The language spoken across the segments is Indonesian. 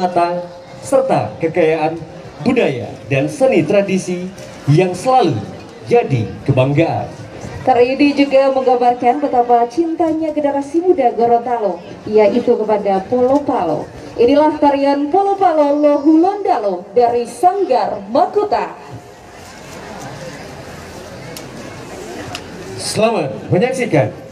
matang, serta kekayaan budaya dan seni tradisi yang selalu jadi kebanggaan. Tari ini juga menggambarkan betapa cintanya generasi muda Gorontalo, yaitu kepada Polo Palo. Inilah tarian Polo Palo Lohulondalo dari Sanggar Makuta. Selamat menyaksikan.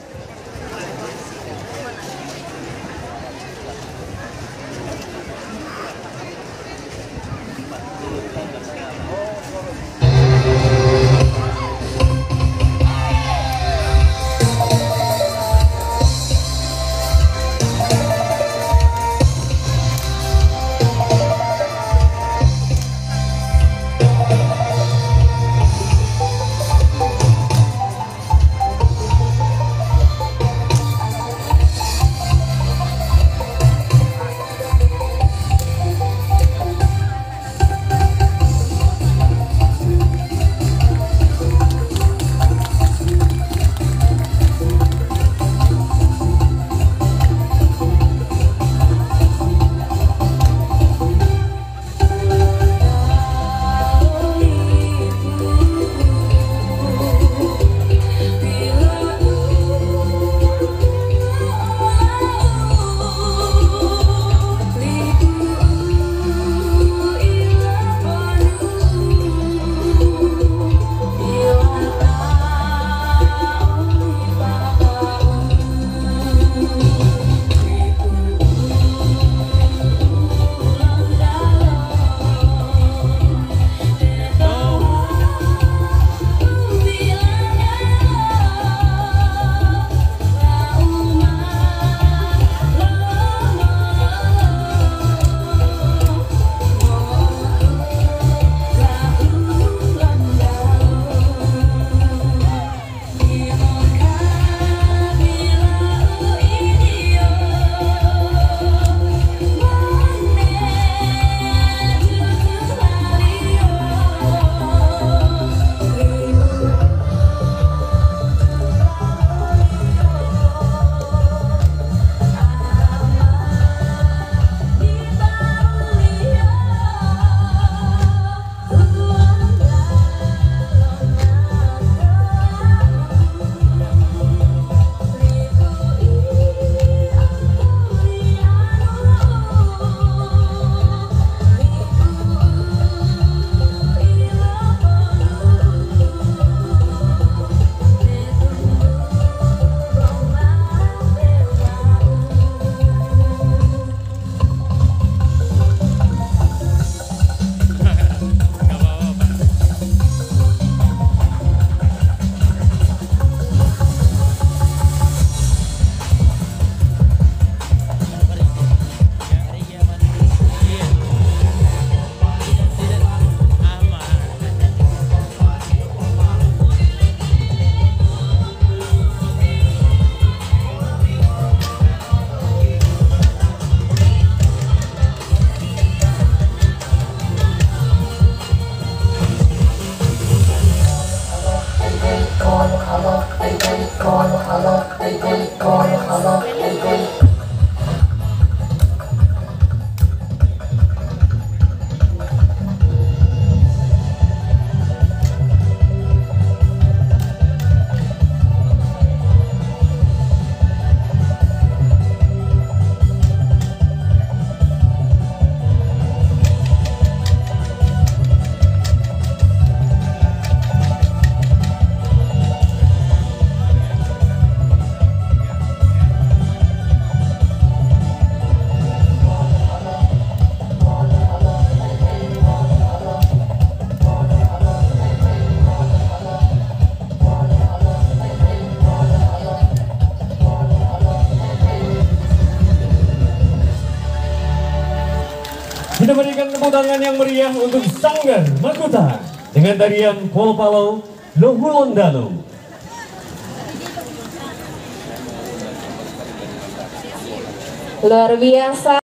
Kita berikan tepuk tangan yang meriah untuk Sanggar Makuta dengan tarian Polo Palo Lohulondalo. Luar biasa.